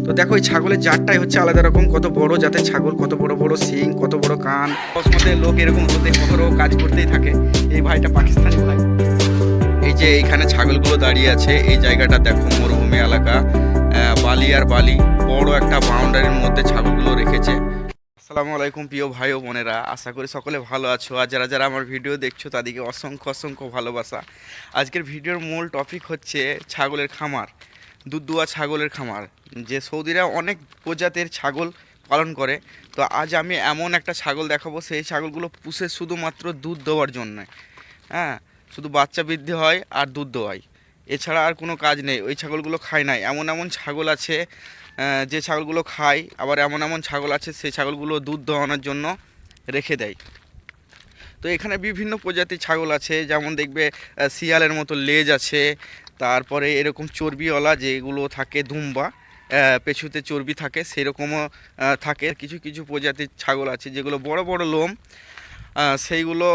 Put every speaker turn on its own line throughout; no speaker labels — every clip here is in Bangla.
তো দেখো এই ছাগলের জাতটাই হচ্ছে আলাদা রকম, কত বড় জাতের ছাগল, কত বড় বড় শিং, কত বড় কান। মধ্যে লোক এরকম রোদে অহরহ কাজ করতেই থাকে। এই ভাইটা পাকিস্তানি ভাই। এই যে এইখানে ছাগলগুলো দাঁড়িয়ে আছে, এই জায়গাটা দেখো মরুভূমি এলাকা, বালি আর বালি, বড় একটা বাউন্ডারির মধ্যে ছাগলগুলো রেখেছে। আসসালামু আলাইকুম প্রিয় ভাই ও বোনেরা, আশা করি সকলে ভালো আছো। আর যারা যারা আমার ভিডিও দেখছো তাদেরকে অসংখ্য অসংখ্য ভালোবাসা। আজকের ভিডিওর মূল টপিক হচ্ছে ছাগলের খামার, দুধ দুয়া ছাগলের খামার। যে সৌদিরা অনেক প্রজাতির ছাগল পালন করে, তো আজ আমি এমন একটা ছাগল দেখাবো, সেই ছাগলগুলো পুষে শুধুমাত্র দুধ দেওয়ার জন্য। হ্যাঁ, শুধু বাচ্চা বৃদ্ধি হয় আর দুধ দেওয়ায়, এছাড়া আর কোনো কাজ নেই। ওই ছাগলগুলো খায় নাই। এমন এমন ছাগল আছে যে ছাগলগুলো খায়, আবার এমন এমন ছাগল আছে সেই ছাগলগুলো দুধ দোয়ানোর জন্য রেখে দেয়। তো এখানে বিভিন্ন প্রজাতির ছাগল আছে, যেমন দেখবে শিয়ালের মতো লেজ আছে, তারপরে এরকম চর্বিওয়ালা যেগুলো থাকে দুম্বা, পেছুতে চর্বি থাকে সেরকমও থাকে। কিছু কিছু প্রজাতির ছাগল আছে যেগুলো বড় বড় লোম, সেইগুলো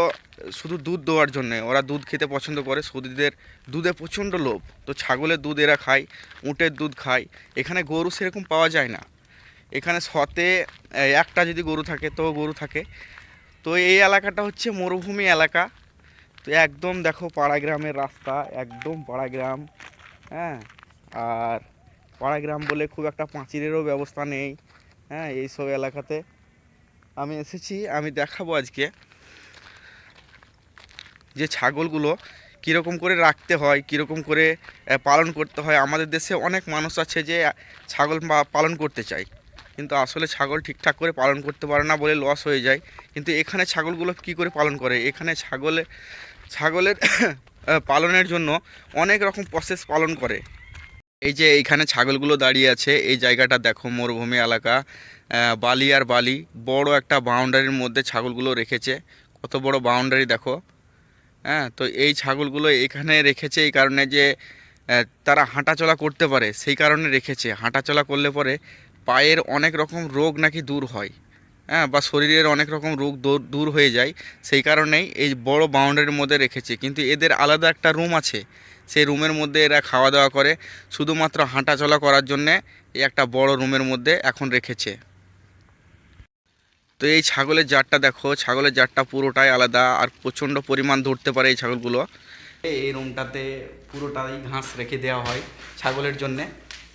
শুধু দুধ দেওয়ার জন্যে, ওরা দুধ খেতে পছন্দ করে। সৌদিদের দুধে প্রচণ্ড লোভ, তো ছাগলের দুধ এরা খায়, উটের দুধ খায়। এখানে গরু সেরকম পাওয়া যায় না। এখানে শতে একটা যদি গরু থাকে তো গরু থাকে। তো এই এলাকাটা হচ্ছে মরুভূমি এলাকা। তো একদম দেখো পাড়া গ্রামের রাস্তা, একদম পাড়া গ্রাম। হ্যাঁ, আর পাড়া গ্রাম বলে খুব একটা পাঁচিলেরও ব্যবস্থা নেই। হ্যাঁ, এইসব এলাকাতে আমি এসেছি, আমি দেখাবো আজকে যে ছাগলগুলো কীরকম করে রাখতে হয়, কীরকম করে পালন করতে হয়। আমাদের দেশে অনেক মানুষ আছে যে ছাগল পালন করতে চায়, কিন্তু আসলে ছাগল ঠিকঠাক করে পালন করতে পারে না বলে লস হয়ে যায়। কিন্তু এখানে ছাগলগুলো কী করে পালন করে, এখানে ছাগলের পালনের জন্য অনেক রকম প্রসেস পালন করে। এই যে এইখানে ছাগলগুলো দাঁড়িয়ে আছে, এই জায়গাটা দেখো মরুভূমি এলাকা, বালি আর বালি, বড় একটা বাউন্ডারির মধ্যে ছাগলগুলো রেখেছে। কত বড় বাউন্ডারি দেখো। হ্যাঁ, তো এই ছাগলগুলো এখানে রেখেছে এই কারণে যে তারা হাঁটাচলা করতে পারে, সেই কারণে রেখেছে। হাঁটাচলা করলে পরে পায়ের অনেক রকম রোগ নাকি দূর হয়, হ্যাঁ, বা শরীরের অনেক রকম রোগ দূর হয়ে যায়। সেই কারণেই এই বড় বাউন্ডারির মধ্যে রেখেছে। কিন্তু এদের আলাদা একটা রুম আছে, সেই রুমের মধ্যে এরা খাওয়া দাওয়া করে। শুধুমাত্র হাঁটাচলা করার জন্যে এই একটা বড় রুমের মধ্যে এখন রেখেছে। তো এই ছাগলের জাতটা দেখো, ছাগলের জাতটা পুরোটাই আলাদা, আর প্রচণ্ড পরিমাণ ধরতে পারে এই ছাগলগুলো। এই রুমটাতে পুরোটাই ঘাস রেখে দেওয়া হয় ছাগলের জন্যে।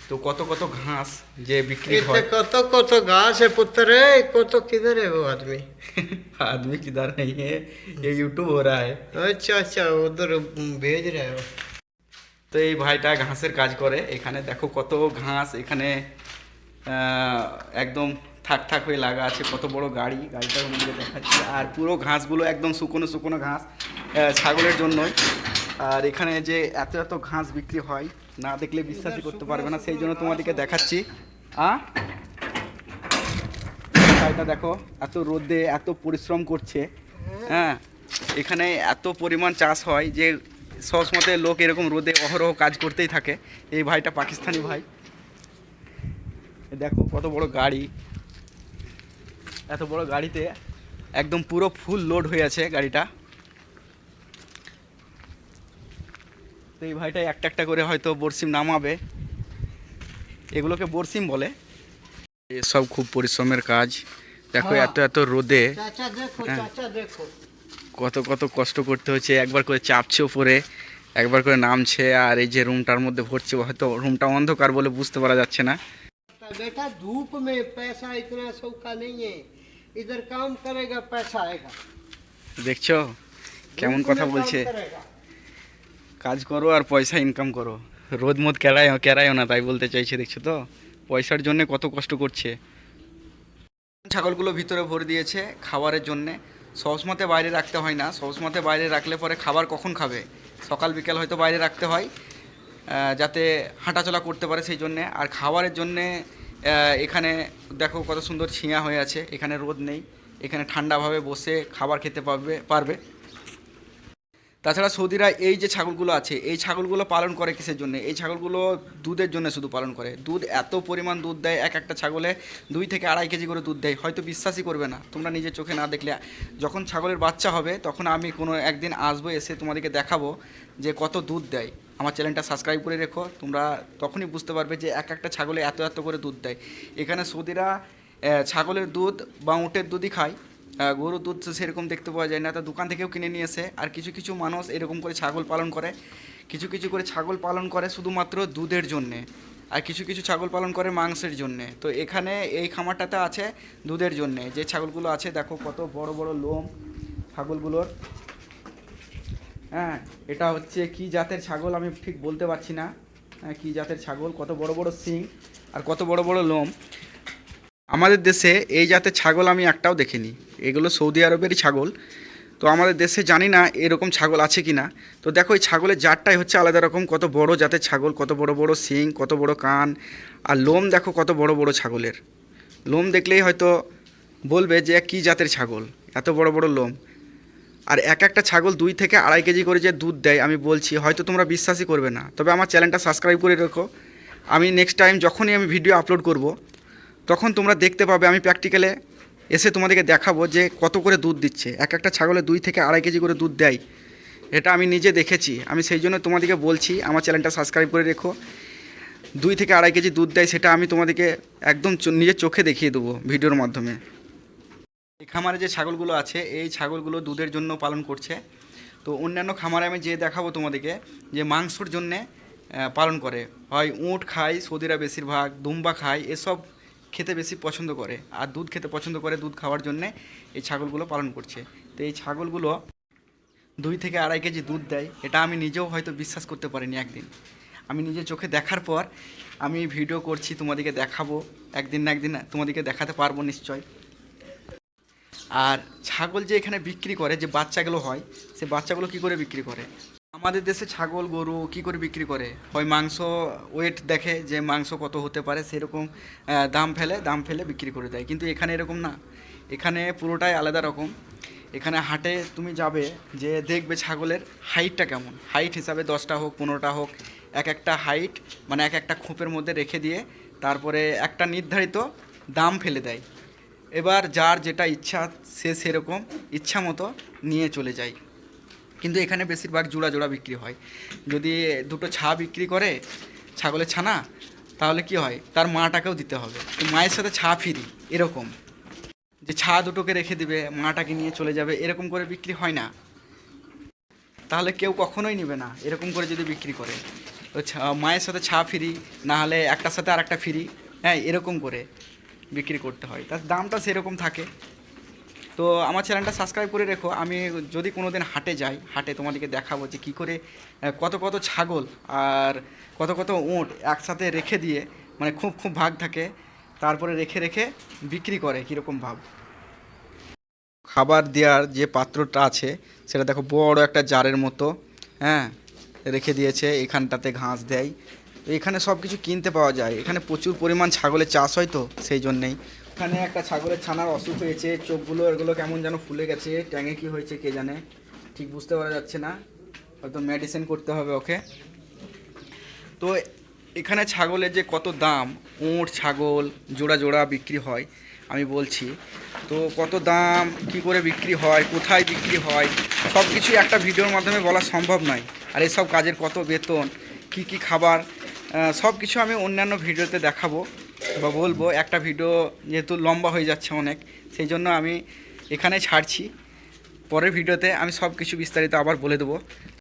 তো কত কত ঘাস যে বিক্রি হয়।
कत कत घास है पुत्र है, कत किधर है वो आदमी?
आदमी किधर नहीं है, ये यूट्यूब हो रहा है।
अच्छा अच्छा, उधर भेज रहे हो।
তো এই ভাইটা ঘাসের কাজ করে। এখানে দেখো কত ঘাস, এখানে একদম থাক থাক হয়ে লাগা আছে। কত বড় গাড়িটার মধ্যে দেখাচ্ছে। আর পুরো ঘাসগুলো একদম শুকনো শুকনো ঘাস, ছাগলের জন্যই। আর এখানে যে এত এত ঘাস বিক্রি হয়, না দেখলে বিশ্বাসই করতে পারবে না, সেই জন্য তোমাদেরকে দেখাচ্ছি। ভাইটা দেখো এত রোদে এত পরিশ্রম করছে। হ্যাঁ, এখানে এত পরিমাণ চাষ হয় যে সবসময় লোক এরকম রোদে অহরহ কাজ করতেই থাকে। এই ভাইটা পাকিস্তানি ভাই। দেখো কত বড় গাড়ি, এত বড় গাড়িতে একদম পুরো ফুল লোড হয়ে আছে গাড়িটা। তো এই ভাইটা একটা একটা করে হয়তো বরসিম নামাবে, এগুলোকে বরসিম বলে। এসব খুব পরিশ্রমের কাজ। দেখো এত এত রোদে
चाचा देखो, चाचा देखो।
কত কত কষ্ট করতে হচ্ছে। একবার করে চাপছে উপরে, একবার করে নামছে। আর এই যে রুমটার মধ্যে ভরছে, হয়তো রুমটা অন্ধকার বলে বুঝতে পারা যাচ্ছে না।
बेटा धूप में पैसा इतना सौका नहीं है, इधर काम करेगा पैसा आएगा।
দেখছো কেমন
धूप
কথা
में काम
বলছে,
करेगा।
কাজ করো আর পয়সা ইনকাম করো, রোদ মত কেরায়ও না, তাই বলতে চাইছে। দেখছো তো পয়সার জন্য কত কষ্ট করছে। ছাগলগুলো ভিতরে ভরে দিয়েছে খাবারের জন্যে। সবসময় বাইরে রাখতে হয় না, সবসময় বাইরে রাখলে পরে খাবার কখন খাবে, সকাল বিকাল হয়তো বাইরে রাখতে হয়, যাতে হাঁটাচলা করতে পারে সেই জন্যে। আর খাবারের জন্যে এখানে দেখো কত সুন্দর ছিঁয়া হয়ে আছে। এখানে রোদ নেই, এখানে ঠান্ডাভাবে বসে খাবার খেতে পারবে। তাছাড়া সৌদিরা এই যে ছাগলগুলো আছে, এই ছাগলগুলো পালন করে কিসের জন্য? এই ছাগলগুলো দুধের জন্য শুধু পালন করে। দুধ এত পরিমাণ দুধ দেয়, এক একটা ছাগলে 2 থেকে 2.5 কেজি করে দুধ দেয়। হয়তো বিশ্বাসই করবে না তোমরা নিজের চোখে না দেখলে। যখন ছাগলের বাচ্চা হবে তখন আমি কোনো একদিন আসবো, এসে তোমাদেরকে দেখাবো যে কত দুধ দেয়। আমার চ্যানেলটা সাবস্ক্রাইব করে রেখো। তোমরা তখনই বুঝতে পারবে যে এক একটা ছাগলে এত এত করে দুধ দেয়। এখানে সৌদিরা ছাগলের দুধ বা উটের দুধই খায়, গরুর দুধ তো সেরকম দেখতে পাওয়া যায় না, তো দোকান থেকেও কিনে নিয়ে এসে। আর কিছু কিছু মানুষ এরকম করে ছাগল পালন করে, কিছু কিছু করে ছাগল পালন করে শুধুমাত্র দুধের জন্যে, আর কিছু কিছু ছাগল পালন করে মাংসের জন্যে। তো এখানে এই খামারটাতে আছে দুধের জন্যে। যে ছাগলগুলো আছে দেখো কত বড় বড় লোম ছাগলগুলোর। হ্যাঁ, এটা হচ্ছে কি জাতের ছাগল আমি ঠিক বলতে পারছি না, হ্যাঁ কী জাতের ছাগল, কত বড় বড় শিং আর কত বড় বড় লোম। আমাদের দেশে এই জাতের ছাগল আমি একটাও দেখিনি, এগুলো সৌদি আরবেরই ছাগল। তো আমাদের দেশে জানি না এরকম ছাগল আছে কি না। তো দেখো এই ছাগলের জাতটাই হচ্ছে আলাদা রকম, কত বড় জাতের ছাগল, কত বড় বড় শিং, কত বড় কান, আর লোম দেখো কত বড় বড় ছাগলের। লোম দেখলেই হয়তো বলবে যে কী জাতের ছাগল, এত বড় বড় লোম। আর এক একটা ছাগল 2 থেকে 2.5 কেজি করে যে দুধ দেয় আমি বলছি, হয়তো তোমরা বিশ্বাসই করবে না। তবে আমার চ্যানেলটা সাবস্ক্রাইব করে রেখো, আমি নেক্সট টাইম যখনই আমি ভিডিও আপলোড করব তখন তোমরা দেখতে পাবে, আমি প্র্যাকটিক্যালে এসে তোমাদেরকে দেখাবো যে কত করে দুধ দিচ্ছে। এক একটা ছাগলে 2 থেকে 2.5 কেজি করে দুধ দেয়, এটা আমি নিজে দেখেছি। আমি সেই জন্য তোমাদেরকে বলছি আমার চ্যানেলটা সাবস্ক্রাইব করে রেখো। 2 থেকে 2.5 কেজি দুধ দেয়, সেটা আমি তোমাদেরকে একদম নিজের চোখে দেখিয়ে দেবো ভিডিওর মাধ্যমে। এই খামারে যে ছাগলগুলো আছে এই ছাগলগুলো দুধের জন্য পালন করছে। তো অন্যান্য খামারে আমি যে দেখাবো তোমাদেরকে যে মাংসর জন্যে পালন করে, হয় উট খায় সৌদিরা বেশিরভাগ, দুম্বা খায়, এসব খেতে বেশি পছন্দ করে, আর দুধ খেতে পছন্দ করে, দুধ খাওয়ার জন্যে এই ছাগলগুলো পালন করছে। তো এই ছাগলগুলো 2 থেকে 2.5 কেজি দুধ দেয়, এটা আমি নিজেও হয়তো বিশ্বাস করতে পারিনি একদিন। আমি নিজের চোখে দেখার পর আমি ভিডিও করছি, তোমাদেরকে দেখাবো, একদিন না একদিন তোমাদেরকে দেখাতে পারবো নিশ্চয়। আর ছাগল যে এখানে বিক্রি করে, যে বাচ্চাগুলো হয়, সে বাচ্চাগুলো কি করে বিক্রি করে? আমাদের দেশে ছাগল গরু কি করে বিক্রি করে, হয় মাংস ওয়েট দেখে যে মাংস কত হতে পারে, সেরকম দাম ফেলে বিক্রি করে দেয়। কিন্তু এখানে এরকম না, এখানে পুরোটাই আলাদা রকম। এখানে হাটে তুমি যাবে, যে দেখবে ছাগলের হাইটটা কেমন, হাইট হিসাবে 10টা হোক 15টা হোক, এক একটা হাইট মানে এক একটা খোপের মধ্যে রেখে দিয়ে তারপরে একটা নির্ধারিত দাম ফেলে দেয়। এবার যার যেটা ইচ্ছা সে সেরকম ইচ্ছা মতো নিয়ে চলে যায়। কিন্তু এখানে বেশিরভাগ জোড়া জোড়া বিক্রি হয়। যদি দুটো ছা বিক্রি করে ছাগলের ছানা, তাহলে কি হয়, তার মাটাকেও দিতে হবে, তো মায়ের সাথে ছা ফিরি এরকম, যে ছা দুটোকে রেখে দিবে মাটাকে নিয়ে চলে যাবে, এরকম করে বিক্রি হয় না। তাহলে কেউ কখনোই নেবে না এরকম করে যদি বিক্রি করে। তো মায়ের সাথে ছা ফ্রি, না হলে একটার সাথে আর একটা ফ্রি, হ্যাঁ এরকম করে বিক্রি করতে হয়, তার দামটা সেরকম থাকে। তো আমার চ্যানেলটা সাবস্ক্রাইব করে রেখো, আমি যদি কোনো দিন হাটে যাই, হাটে তোমাদেরকে দেখাবো যে কী করে কত কত ছাগল আর কত কত উট একসাথে রেখে দিয়ে, মানে খুব খুব ভাগ থাকে, তারপরে রেখে রেখে বিক্রি করে কীরকম ভাব। খাবার দেওয়ার যে পাত্রটা আছে সেটা দেখো বড় একটা জারের মতো, হ্যাঁ রেখে দিয়েছে, এখানটাতে ঘাস দেয়। তো এখানে সব কিছু কিনতে পাওয়া যায়, এখানে প্রচুর পরিমাণ ছাগলের চাষ হয়, তো সেই জন্যেই। এখানে একটা ছাগলের ছানার অসুখ হয়েছে, চোখগুলো এগুলো কেমন যেন ফুলে গেছে, ট্যাঙে কি হয়েছে কে জানে, ঠিক বুঝতে পারা যাচ্ছে না, হয়তো মেডিসিন করতে হবে ওকে। তো এখানে ছাগলের যে কত দাম, উট ছাগল জোড়া জোড়া বিক্রি হয় আমি বলছি, তো কত দাম কি করে বিক্রি হয়, কোথায় বিক্রি হয়, সব কিছুই একটা ভিডিওর মাধ্যমে বলা সম্ভব নয়। আর এসব কাজের কত বেতন, কি কি খাবার, সব কিছু আমি অন্যান্য ভিডিওতে দেখাবো বা বলবো। একটা ভিডিও যেহেতু লম্বা হয়ে যাচ্ছে অনেক, সেই জন্য আমি এখানে ছাড়ছি, পরের ভিডিওতে আমি সব কিছু বিস্তারিত আবার বলে দেবো।